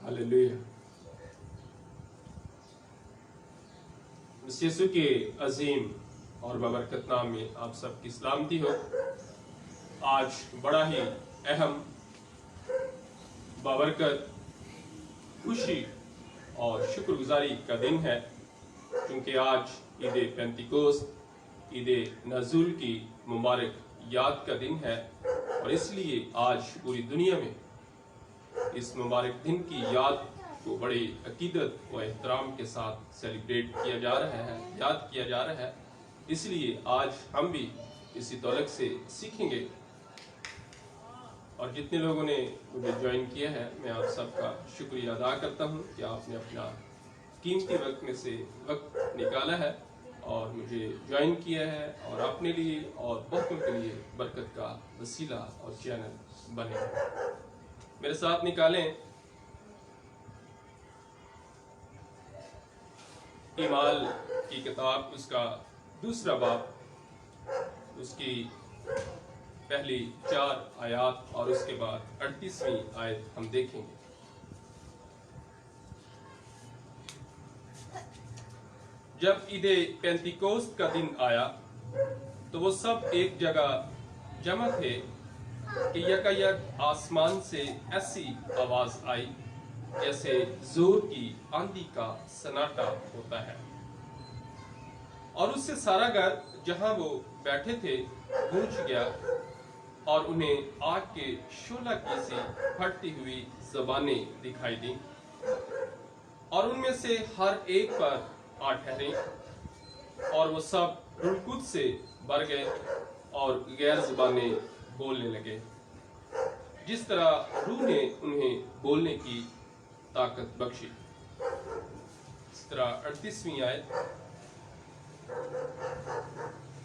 Hallelujah. यीशु के अजीम और बबरकत नाम में आप सबकी सलामती हो। आज बड़ा ही अहम, बबरकत, खुशी और शुक्रगुजारी का दिन है, क्योंकि आज ईद पेंतिकोस्त, ईद नज़ुल की मुबारक याद का दिन है। और इसलिए आज पूरी दुनिया में इस मुबारक दिन की याद को बड़ी अकीदत व एहतराम के साथ सेलिब्रेट किया जा रहा है, याद किया जा रहा है। इसलिए आज हम भी इसी तौलक से सीखेंगे। और जितने लोगों ने मुझे ज्वाइन किया है, मैं आप सबका शुक्रिया अदा करता हूं कि आपने अपना कीमती वक्त में से वक्त निकाला है और मुझे ज्वाइन किया है और अपने लिए और बहुतों के लिए बरकत का वसीला और चैनल बने। मेरे साथ निकालें ईमाल की किताब, उसका दूसरा बाब, उसकी पहली 4 आयत और उसके बाद 38वीं आयत हम देखेंगे। जब ईद पेंतिकोस्त का दिन आया तो वो सब एक जगह जमा थे कि यकायक आसमान से ऐसी आवाज आई जैसे जोर की आंधी का सन्नाटा होता है, और उससे सारा घर जहां वो बैठे थे गूंज गया, और उन्हें आग के शोला की सी फटती हुई ज़बानें दिखाई दी, और उनमें से हर एक पर आ ठहरे, और वो सब रूह कुद्स से भर गए और गैर ज़बानें बोलने लगे, जिस तरह रूह ने उन्हें बोलने की ताकत बख्शी। इस तरह 38वीं आयत,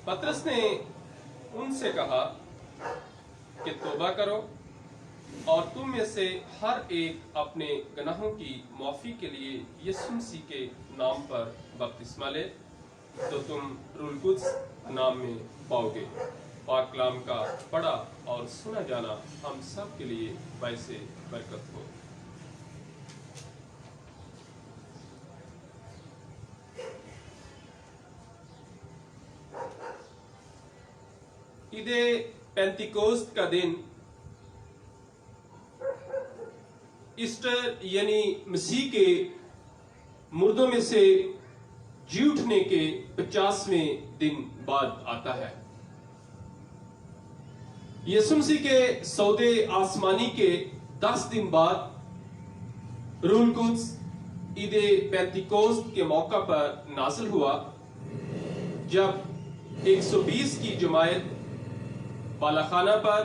पतरस ने उनसे कहा कि तौबा करो और तुम में से हर एक अपने गुनाहों की माफी के लिए यीशु मसीह के नाम पर बपतिस्मा ले, तो तुम रूह कुद्स नाम में पाओगे। पाक कलाम का पढ़ा और सुना जाना हम सब के लिए बाइसे बरकत हो। ईद पेंतिकोस्त का दिन ईस्टर यानी मसीह के मुर्दों में से जी उठने के 50वें दिन बाद आता है। यीशु मसीह के सौदे आसमानी के 10 दिन बाद रूह कुद्स ईद पेंतिकोस्त के मौका पर नाज़िल हुआ, जब 120 की जमायत बालाखाना पर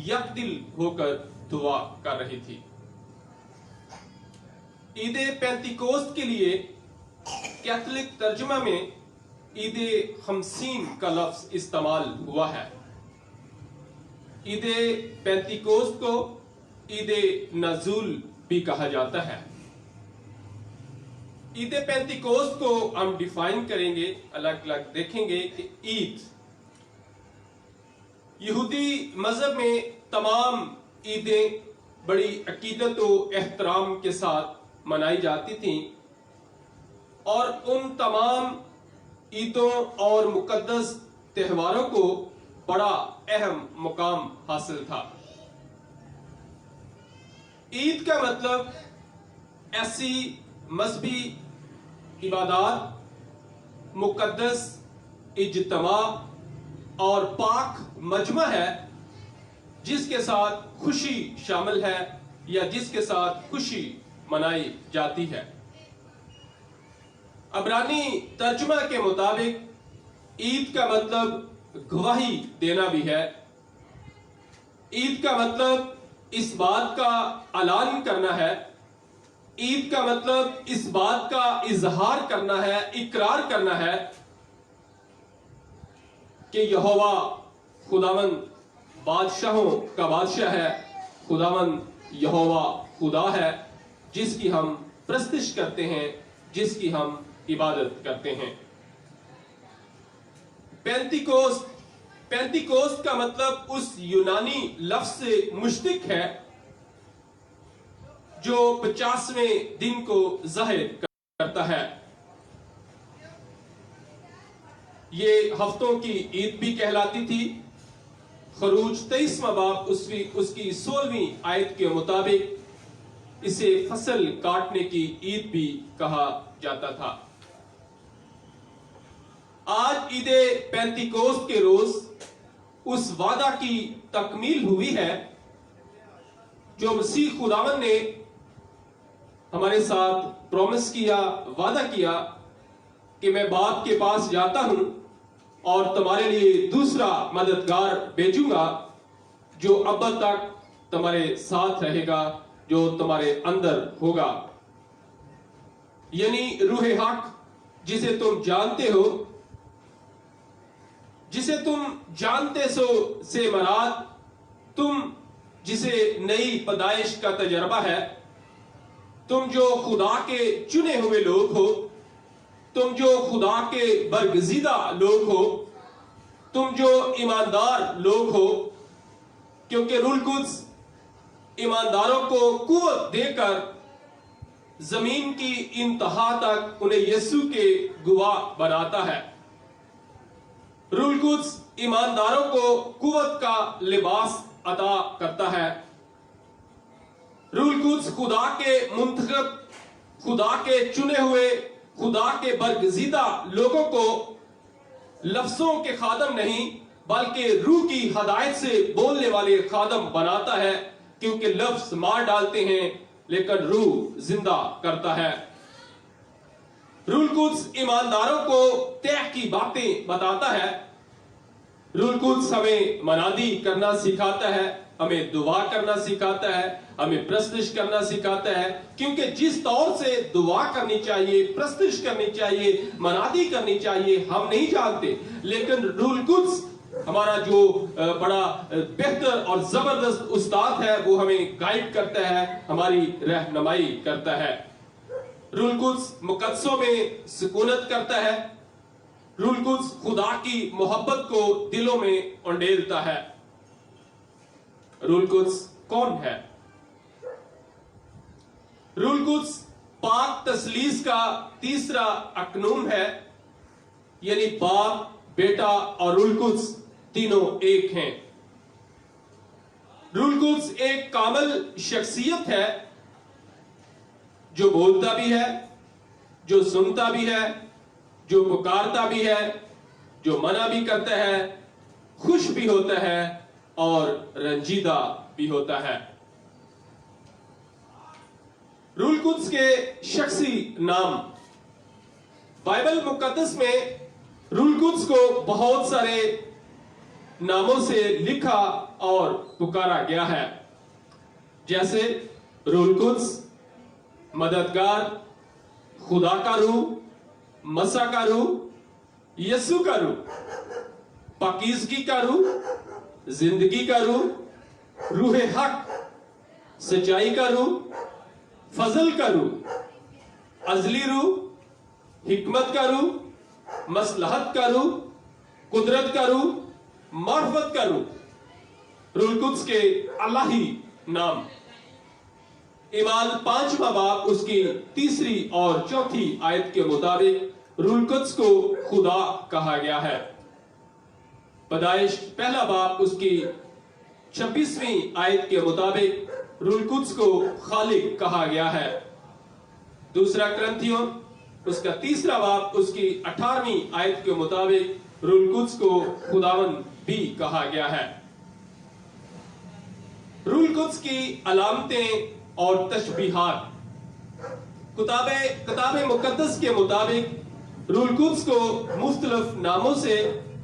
यकदिल होकर दुआ कर रही थी। ईद पेंतिकोस्त के लिए कैथोलिक तर्जुमा में ईद खमसीन का लफ्ज इस्तेमाल हुआ है। ईद पेंतिकोस्त को ईद नज़ुल भी कहा जाता है। ईद पेंतिकोस्त को हम डिफाइन करेंगे, अलग अलग देखेंगे कि ईद यहूदी मजहब में तमाम ईदें बड़ी अकीदत और एहतराम के साथ मनाई जाती थीं, और उन तमाम ईदों और मुकद्दस त्योहारों को बड़ा अहम मुकाम हासिल था। ईद का मतलब ऐसी मजहबी इबादत, मुकद्दस इज्तिमा और पाक मजमा है जिसके साथ खुशी शामिल है या जिसके साथ खुशी मनाई जाती है। अबरानी तर्जुमा के मुताबिक ईद का मतलब गवाही देना भी है। ईद का मतलब इस बात का ऐलान करना है। ईद का मतलब इस बात का इजहार करना है, इकरार करना है कि यहोवा खुदावंद बादशाहों का बादशाह है, खुदावंद यहोवा खुदा है, जिसकी हम प्रस्तिश करते हैं, जिसकी हम इबादत करते हैं। पेंतिकोस्त का मतलब उस यूनानी लफ्ज से मुश्तिक है جو 50वें दिन को ज़ाहिर करता है। ये हफ्तों की ईद भी कहलाती थी। खरूज 23वां बाब उसकी 16वीं आयत के मुताबिक इसे फसल काटने की ईद भी कहा जाता था। आज ईद पेंतिकोस्त के रोज उस वादा की तकमील हुई है जो मसीह खुदावन ने हमारे साथ प्रॉमिस किया, वादा किया कि मैं बाप के पास जाता हूं और तुम्हारे लिए दूसरा मददगार भेजूंगा जो अब तक तुम्हारे साथ रहेगा, जो तुम्हारे अंदर होगा, यानी रूह हक जिसे तुम जानते हो, जिसे तुम जानते सो से मराद तुम जिसे नई पैदाइश का तजर्बा है, तुम जो खुदा के चुने हुए लोग हो, तुम जो खुदा के बरगजीदा लोग हो, तुम जो ईमानदार लोग हो, क्योंकि रूह कुद्स ईमानदारों को कुव्वत देकर जमीन की इंतहा तक उन्हें यीशु के गवाह बनाता है। रूह कुद्स ईमानदारों को कुव्वत का लिबास अता करता है। रूह कुद्स खुदा के मुंतखब, खुदा के चुने हुए, खुदा के बरगजीदा लोगों को लफ्जों के खादम नहीं बल्कि रूह की हदायत से बोलने वाले खादम बनाता है, क्योंकि लफ्ज मार डालते हैं लेकिन रूह जिंदा करता है। रूह कुद्स ईमानदारों को तय की बातें बताता है। रूह कुद्स हमें मनादी करना सिखाता है, हमें दुआ करना सिखाता है, हमें प्रस्तुश करना सिखाता है, क्योंकि जिस तौर से दुआ करनी चाहिए, प्रस्तुश करनी चाहिए, मनादी करनी चाहिए हम नहीं जानते, लेकिन रूह कुद्स हमारा जो बड़ा बेहतर और जबरदस्त उस्ताद है वो हमें गाइड करता है, हमारी रहनुमाई करता है। रूह कुद्स मुकद्दसों में सुकूनत करता है। रूह कुद्स खुदा की मोहब्बत को दिलों में उंडेलता है। रूह कुद्स कौन है? रूह कुद्स पाक तस्लीस का तीसरा अकनूम है, यानी बाप, बेटा और रूह कुद्स तीनों एक हैं। रूह कुद्स एक कामिल शख्सियत है जो बोलता भी है, जो सुनता भी है, जो पुकारता भी है, जो मना भी करता है, खुश भी होता है और रंजीदा भी होता है। रूह कुद्स के शख्सी नाम बाइबल मुकद्दस में रूह कुद्स को बहुत सारे नामों से लिखा और पुकारा गया है, जैसे रूह कुद्स, मददगार, खुदा का रूह, मसा का रूह, यीशु का रूह, पाकीज़गी का रूह, जिंदगी का रूह, रूह हक, सच्चाई का रूह, फजल का रूह, अजली रूह, हिकमत का रूह, मसलहत का रूह, कुदरत का रूह, मार्फत का रूह। रूह कुद्स के अल्लाही नाम। ईमान 5वां बाब उसकी 3री और 4थी आयत के मुताबिक रूह कुद्स को खुदा कहा गया है। पैदाइश 1 बाब उसकी 26वीं आयत के मुताबिक रूह कुद्स को खालिक कहा गया है। 2 कुरिन्थियों उसका 3 बाब उसकी 18वीं आयत के मुताबिक रूह कुद्स को खुदावन भी कहा गया है। रूह कुद्स की अलामतें और तशबीहात। किताबे मुकद्दस के मुताबिक रूह कुद्स को मुख्तलिफ नामों से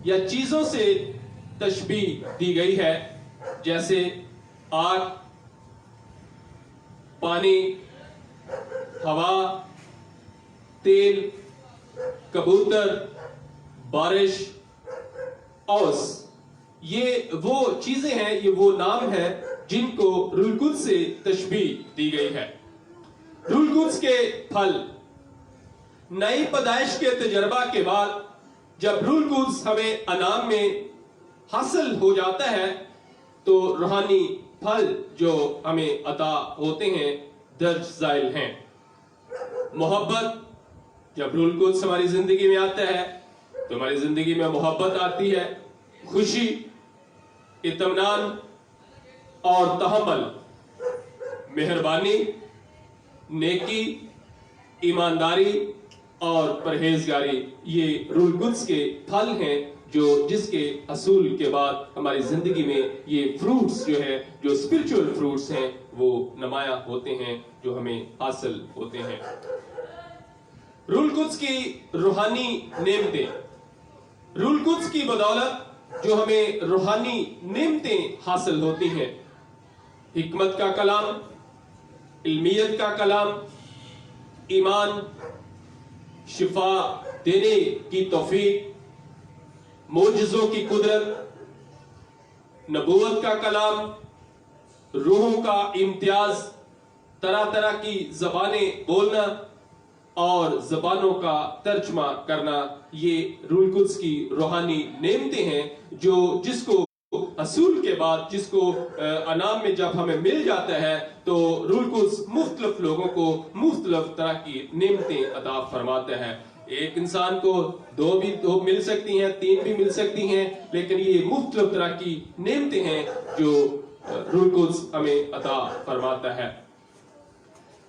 या चीजों से तशबीह दी गई है, जैसे आग, पानी, हवा, तेल, कबूतर, बारिश, औस। ये वो चीजें हैं, ये वो नाम है जिनको रूह कुद्स से तशबीह दी गई है। रूह कुद्स के फल। नई पैदाइश के तजर्बा के बाद जब रूह कुद्स हमें अनाम में हासिल हो जाता है तो रूहानी फल जो हमें अता होते हैं दर्ज ज़ाइल हैं। मोहब्बत, जब रूहुल कुद्स हमारी जिंदगी में आता है तो हमारी जिंदगी में मोहब्बत आती है, खुशी, इत्मीनान और तहम्मुल, मेहरबानी, नेकी, ईमानदारी और परहेजगारी। ये रूहुल कुद्स के फल हैं जो जिसके असूल के बाद हमारी जिंदगी में ये फ्रूट्स जो है, जो स्पिरिचुअल फ्रूट्स हैं, वो नुमाया होते हैं, जो हमें हासिल होते हैं। रूहुल कुद्स की रूहानी नेमतें, रूहुल कुद्स की बदौलत जो हमें रूहानी नेमतें हासिल होती हैं, हिकमत का कलाम, इल्मियत का कलाम, ईमान, शिफा देने की तौफीक, मोजज़ों की कुदरत, नबूवत का कलाम, रूहों का इम्तियाज, तरह तरह की ज़बानें बोलना और ज़बानों का तर्जमा करना, ये रूहुल कुद्स की रूहानी नेमतें हैं जो जिसको असूल के बाद, जिसको अनाम में जब हमें मिल जाता है तो रूहुल कुद्स मुख्तलिफ लोगों को मुख्तलिफ तरह की नेमतें अता फरमाता है। एक इंसान को दो मिल सकती हैं, 3 भी मिल सकती हैं, लेकिन ये मुख्तलिफ तरह की नेमतें हैं जो रूहुल कुद्स हमें अता फरमाता है।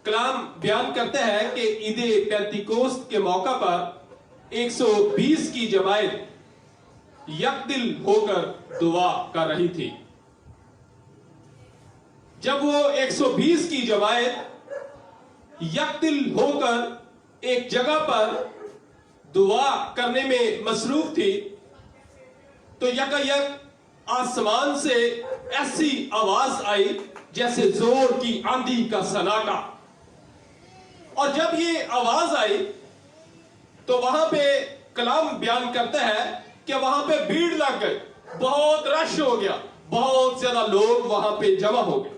कलाम बयान करता है कि ईद पेंतिकोस्त के मौका पर 120 की जमात यकदिल होकर दुआ कर रही थी। जब वो 120 की जमात यकदिल होकर एक जगह पर दुआ करने में मसरूफ थी तो यकायक आसमान से ऐसी आवाज आई जैसे जोर की आंधी का सन्नाटा। और जब ये आवाज आई तो वहां पे कलाम बयान करता है कि वहां पे भीड़ लग गई, बहुत रश हो गया, बहुत ज्यादा लोग वहां पे जमा हो गए।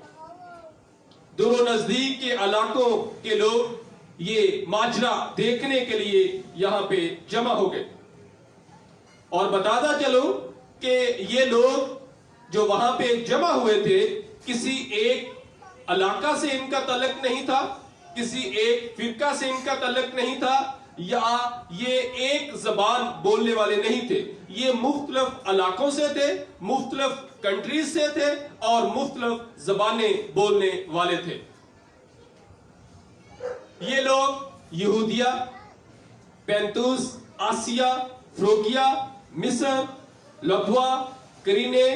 दूर नजदीक के इलाकों के लोग ये माजरा देखने के लिए यहां पे जमा हो गए। और बताता चलो कि ये लोग जो वहां पे जमा हुए थे, किसी एक इलाका से इनका तल्लुक नहीं था, किसी एक फिरका से इनका तल्लुक नहीं था, या ये एक जबान बोलने वाले नहीं थे। ये मुख्तलिफ इलाकों से थे, मुख्तलिफ कंट्रीज से थे और मुख्तलिफ जबानें बोलने वाले थे। ये लोग यहूदिया, पैंतूस, आसिया, फ्रोगिया, मिस्र, लद्वा, करीने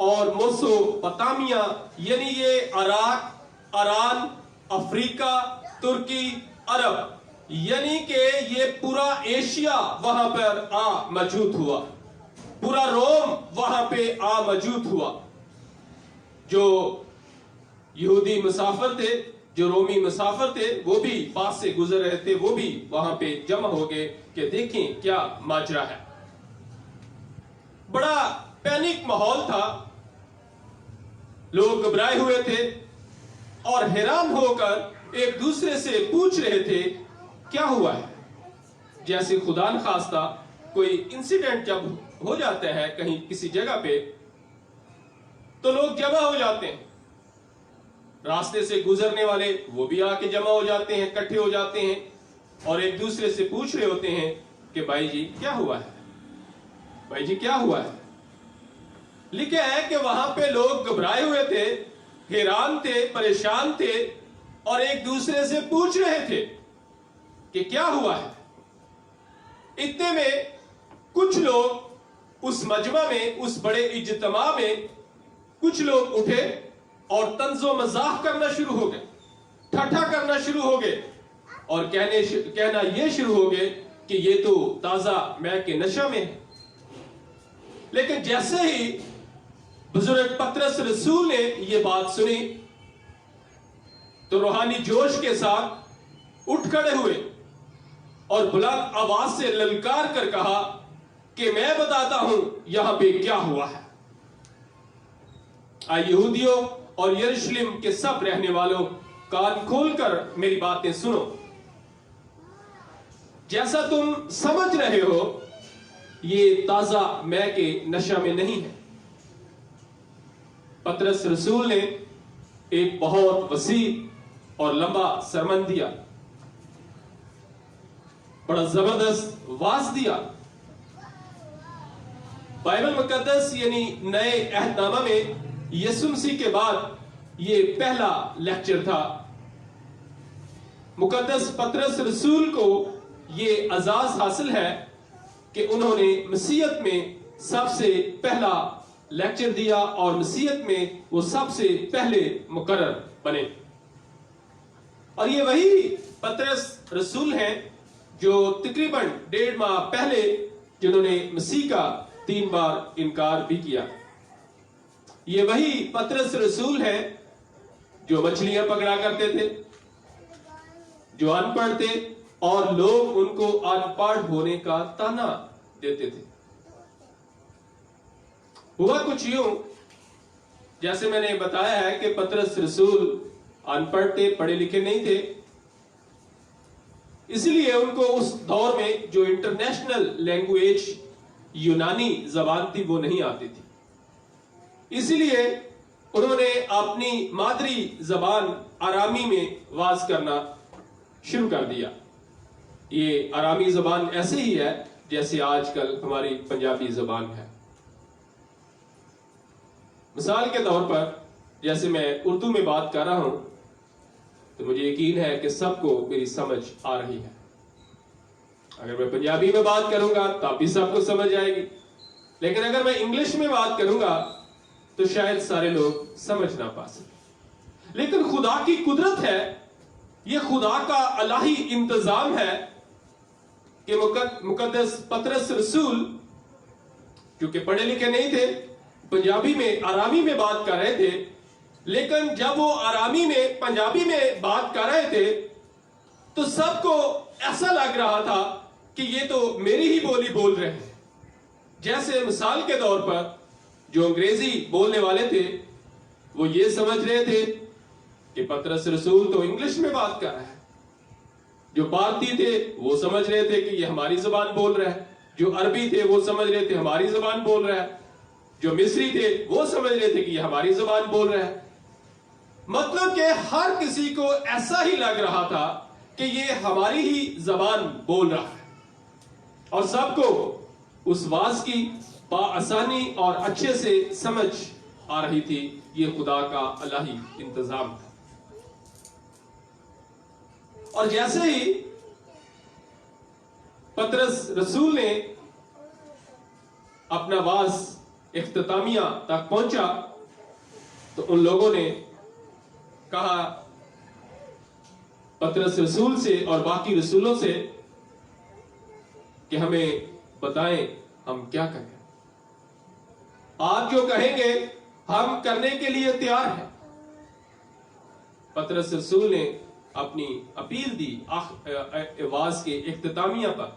और मोसोपोटामिया, यानी ये इराक, ईरान, अफ्रीका, तुर्की, अरब, यानी कि ये पूरा एशिया वहां पर आ मौजूद हुआ, पूरा रोम वहां पे आ मौजूद हुआ। जो यहूदी मुसाफिर थे, जो रोमी मुसाफिर थे, वो भी पास से गुजर रहे थे, वो भी वहां पे जमा हो गए कि देखें क्या माजरा है। बड़ा पैनिक माहौल था, लोग घबराए हुए थे और हैरान होकर एक दूसरे से पूछ रहे थे क्या हुआ है। जैसे खुदा न खास्ता कोई इंसिडेंट जब हो जाता है कहीं किसी जगह पे तो लोग जमा हो जाते हैं, रास्ते से गुजरने वाले वो भी आके जमा हो जाते हैं, इकट्ठे हो जाते हैं और एक दूसरे से पूछ रहे होते हैं कि भाई जी क्या हुआ है, भाई जी क्या हुआ है। लिखा है कि वहां पे लोग घबराए हुए थे, हैरान थे, परेशान थे और एक दूसरे से पूछ रहे थे कि क्या हुआ है। इतने में कुछ लोग उस मजमा में, उस बड़े इज्तिमा में कुछ लोग उठे और तंजो मजाक करना शुरू हो गए, ठट्ठा करना शुरू हो गए और कहना यह शुरू हो गए कि ये तो ताजा मै के नशा में है। लेकिन जैसे ही बुजुर्ग पतरस रसूल ने यह बात सुनी तो रूहानी जोश के साथ उठ खड़े हुए और बुलंद आवाज से ललकार कर कहा कि मैं बताता हूं यहां पे क्या हुआ है। यहूदियों और यरूशलेम के सब रहने वालों, कान खोलकर मेरी बातें सुनो। जैसा तुम समझ रहे हो ये ताजा मै के नशा में नहीं है। पतरस रसूल ने एक बहुत वसी اور لمبا سرمن دیا، بڑا زبردست واز دیا۔ بائبل مقدس یعنی نئے عہد نامہ میں یسوع مسیح کے بعد یہ پہلا لیکچر تھا۔ مقدس پطرس رسول کو یہ اعزاز حاصل ہے کہ انہوں نے مسیحیت میں سب سے پہلا لیکچر دیا اور مسیحیت میں وہ سب سے پہلے مقرر بنے۔ اور یہ وہی پطرس رسول ہیں جو تقریباً 1.5 ماہ پہلے جنہوں نے مسیح کا 3 بار انکار بھی کیا۔ یہ وہی پطرس رسول ہیں جو مچھلیاں پکڑا کرتے تھے، جو ان پڑھ تھے اور لوگ ان کو ان پڑھ ہونے کا طعنہ دیتے تھے۔ ہوا کچھ یوں جیسے میں نے بتایا ہے کہ پطرس رسول ان پڑھ تھے، پڑھے لکھے نہیں تھے، اس لیے ان کو اس دور میں جو انٹرنیشنل لینگویج یونانی زبان تھی وہ نہیں آتی تھی، اس لیے انہوں نے اپنی مادری زبان آرامی میں واز کرنا شروع کر دیا۔ یہ آرامی زبان ایسے ہی ہے جیسے آج کل ہماری پنجابی زبان ہے۔ مثال کے طور پر جیسے میں اردو میں بات کر رہا ہوں تو مجھے یقین ہے کہ سب کو میری سمجھ آ رہی ہے۔ اگر میں پنجابی میں بات کروں گا تب بھی سب کو سمجھ آئے گی، لیکن اگر میں انگلش میں بات کروں گا تو شاید سارے لوگ سمجھ نہ پا سکیں۔ لیکن خدا کی قدرت ہے، یہ خدا کا الہی انتظام ہے کہ مقدس پطرس رسول جو کہ پڑھے لکھے نہیں تھے، پنجابی میں آرامی میں بات کر رہے تھے، لیکن جب وہ آرامی میں پنجابی میں بات کر رہے تھے تو سب کو ایسا لگ رہا تھا کہ یہ تو میری ہی بولی بول رہے ہیں۔ جیسے مثال کے طور پر جو انگریزی بولنے والے تھے وہ یہ سمجھ رہے تھے کہ پطرس رسول تو انگلش میں بات کر رہا ہے، جو بھارتی تھے وہ سمجھ رہے تھے کہ یہ ہماری زبان بول رہا ہے، جو عربی تھے وہ سمجھ رہے تھے ہماری زبان بول رہا ہے، جو مصری تھے وہ سمجھ رہے تھے کہ یہ ہماری زبان بول رہا ہے۔ مطلب کہ ہر کسی کو ایسا ہی لگ رہا تھا کہ یہ ہماری ہی زبان بول رہا ہے، اور سب کو اس واز کی بآسانی اور اچھے سے سمجھ آ رہی تھی۔ یہ خدا کا الہی انتظام تھا۔ اور جیسے ہی پطرس رسول نے اپنا واز اختتامیہ تک پہنچا تو ان لوگوں نے کہا پطرس رسول سے اور باقی رسولوں سے کہ ہمیں بتائیں ہم کیا کریں، آپ جو کہیں گے ہم کرنے کے لیے تیار ہیں۔ پطرس رسول نے اپنی اپیل دی واز کے اختتامیہ پر،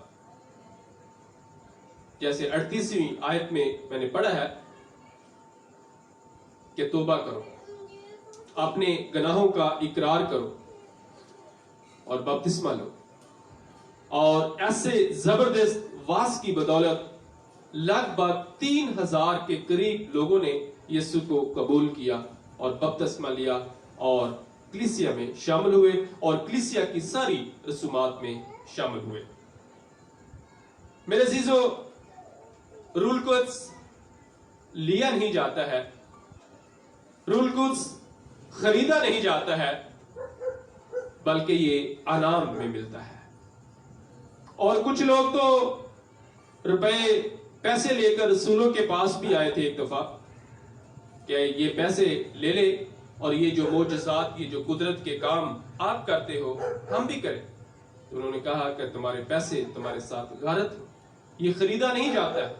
جیسے 38ویں آیت میں نے پڑھا ہے کہ توبہ کرو، اپنے گناہوں کا اقرار کرو اور بپتسمہ لو۔ اور ایسے زبردست واز کی بدولت لگ بھگ 3000 کے قریب لوگوں نے یسوع کو قبول کیا اور بپتسمہ لیا اور کلیسیا میں شامل ہوئے اور کلیسیا کی ساری رسومات میں شامل ہوئے۔ میرے عزیزو، روح القدس لیا نہیں جاتا ہے، روح القدس خریدا نہیں جاتا ہے، بلکہ یہ انعام میں ملتا ہے۔ اور کچھ لوگ تو پیسے لے کر رسولوں کے پاس بھی آئے تھے ایک دفعہ کہ یہ پیسے لے لے اور یہ جو معجزات، یہ جو قدرت کے کام آپ کرتے ہو ہم بھی کریں۔ تو انہوں نے کہا کہ تمہارے پیسے تمہارے ساتھ غارت ہو، یہ خریدا نہیں جاتا ہے۔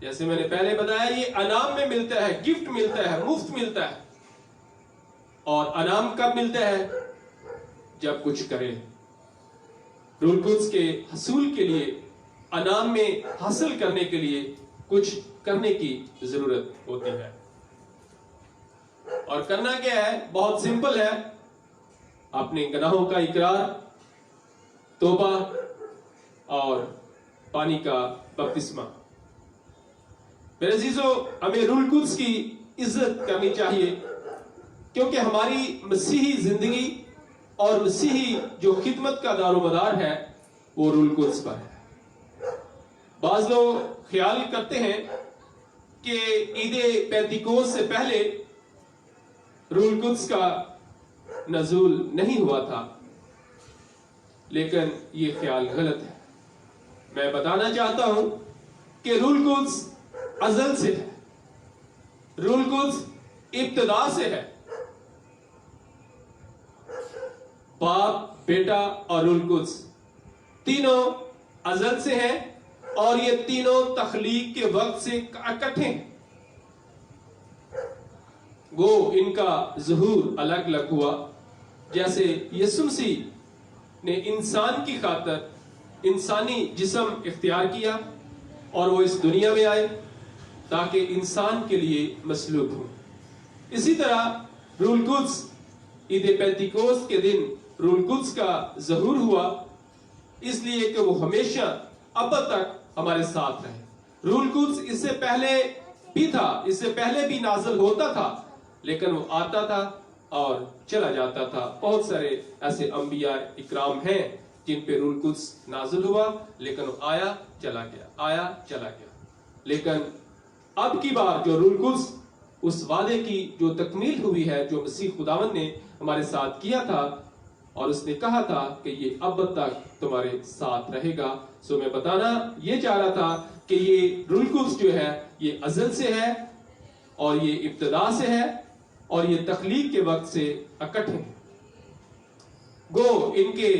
جیسے میں نے پہلے بتایا، یہ انعام میں ملتا ہے، گفٹ ملتا ہے، مفت ملتا ہے۔ اور انعام کب ملتا ہے؟ جب کچھ کرے۔ روح القدس کے حصول کے لیے، انعام میں حاصل کرنے کے لیے کچھ کرنے کی ضرورت ہوتی ہے۔ اور کرنا کیا ہے؟ بہت سمپل ہے، اپنے گناہوں کا اقرار، توبہ اور پانی کا بپتسمہ۔ میرے عزیزو، ہمیں روح القدس کی عزت کرنی چاہیے، کیونکہ ہماری مسیحی زندگی اور مسیحی جو خدمت کا دار و مدار ہے وہ روح القدس پر ہے۔ بعض لوگ خیال کرتے ہیں کہ عید پینتیکوست سے پہلے روح القدس کا نزول نہیں ہوا تھا، لیکن یہ خیال غلط ہے۔ میں بتانا چاہتا ہوں کہ روح القدس ازل سے ہے، روح القدس ابتدا سے ہے۔ باپ، بیٹا اور روح القدس تینوں ازل سے ہیں، اور یہ تینوں تخلیق کے وقت سے اکٹھے ہیں۔ وہ ان کا ظہور الگ الگ ہوا، جیسے یسوع مسیح نے انسان کی خاطر انسانی جسم اختیار کیا اور وہ اس دنیا میں آئے تاکہ انسان کے لیے مصلوب ہو۔ اسی طرح روح القدس عید پینتیکوست کے دن روح القدس کا ظہور ہوا، اس لیے کہ وہ ہمیشہ اب تک ہمارے ساتھ رہے۔ روح القدس اس سے پہلے بھی تھا، اس سے پہلے بھی نازل ہوتا تھا، لیکن وہ آتا تھا اور چلا جاتا تھا۔ بہت سارے ایسے انبیاء اکرام ہیں جن پہ روح القدس نازل ہوا، لیکن وہ آیا چلا گیا، آیا چلا گیا۔ لیکن اب کی بار جو روح القدس اس وعدے کی جو تکمیل ہوئی ہے، جو مسیح خداوند نے ہمارے ساتھ کیا تھا، اور اس نے کہا تھا کہ یہ اب تک تمہارے ساتھ رہے گا۔ سو میں بتانا یہ چاہ رہا تھا کہ یہ روح القدس جو ہے یہ ازل سے ہے، اور یہ ابتدا سے ہے، اور یہ تخلیق کے وقت سے اکٹھے ہیں۔ گو ان کے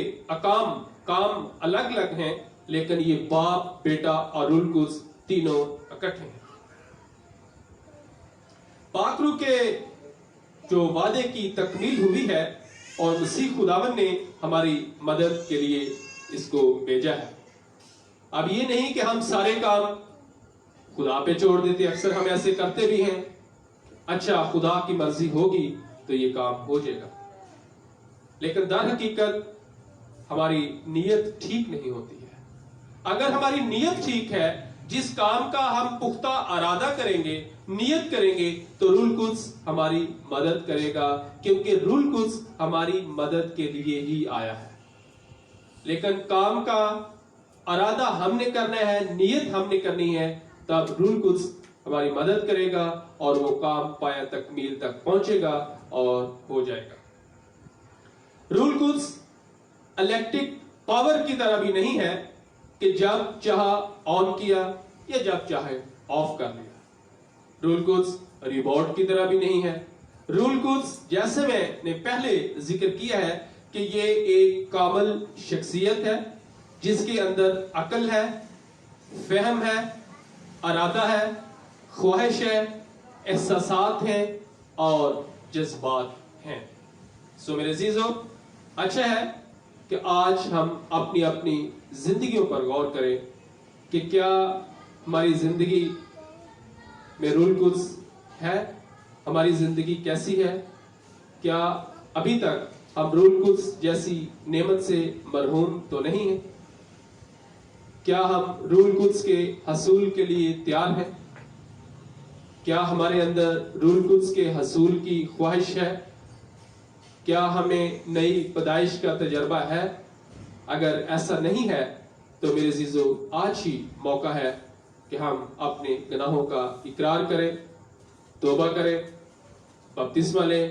کام الگ الگ ہیں، لیکن یہ باپ، بیٹا اور روح القدس تینوں اکٹھے ہیں۔ پاک روح کے جو وعدے کی تکمیل ہوئی ہے، اور مسیح خداوند نے ہماری مدد کے لیے اس کو بھیجا ہے۔ اب یہ نہیں کہ ہم سارے کام خدا پہ چھوڑ دیتے، اکثر ہم ایسے کرتے بھی ہیں، اچھا خدا کی مرضی ہوگی تو یہ کام ہو جائے گا، لیکن در حقیقت ہماری نیت ٹھیک نہیں ہوتی ہے۔ اگر ہماری نیت ٹھیک ہے، جس کام کا ہم پختہ ارادہ کریں گے، نیت کریں گے، تو روح القدس ہماری مدد کرے گا، کیونکہ روح القدس ہماری مدد کے لیے ہی آیا ہے۔ لیکن کام کا ارادہ ہم نے کرنا ہے، نیت ہم نے کرنی ہے، تب روح القدس ہماری مدد کرے گا اور وہ کام پایا تکمیل تک پہنچے گا اور ہو جائے گا۔ روح القدس الیکٹرک پاور کی طرح بھی نہیں ہے کہ جب چاہا آن کیا یا جب چاہے آف کر لیا۔ روح القدس ریموٹ کی طرح بھی نہیں ہے۔ روح القدس جیسے میں نے پہلے ذکر کیا ہے کہ یہ ایک کامل شخصیت ہے، جس کے اندر عقل ہے، فہم ہے، ارادہ ہے، خواہش ہے، احساسات ہیں اور جذبات ہیں۔ سو میرے عزیزو، اچھا ہے کہ آج ہم اپنی اپنی زندگیوں پر غور کریں کہ کیا ہماری زندگی میں روح القدس ہے، ہماری زندگی کیسی ہے؟ کیا ابھی تک ہم روح القدس جیسی نعمت سے محروم تو نہیں ہیں؟ کیا ہم روح القدس کے حصول کے لیے تیار ہیں؟ کیا ہمارے اندر روح القدس کے حصول کی خواہش ہے؟ کیا ہمیں نئی پیدائش کا تجربہ ہے؟ اگر ایسا نہیں ہے تو میرے عزیزو، آج ہی موقع ہے کہ ہم اپنے گناہوں کا اقرار کریں، توبہ کریں، بپتسمہ لیں،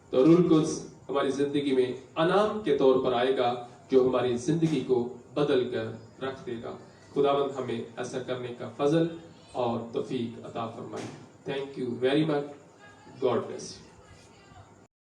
تو روح القدس ہماری زندگی میں انعام کے طور پر آئے گا، جو ہماری زندگی کو بدل کر رکھ دے گا۔ خداوند ہمیں ایسا کرنے کا فضل اور توفیق عطا فرمائے۔ Thank you very much. God bless you.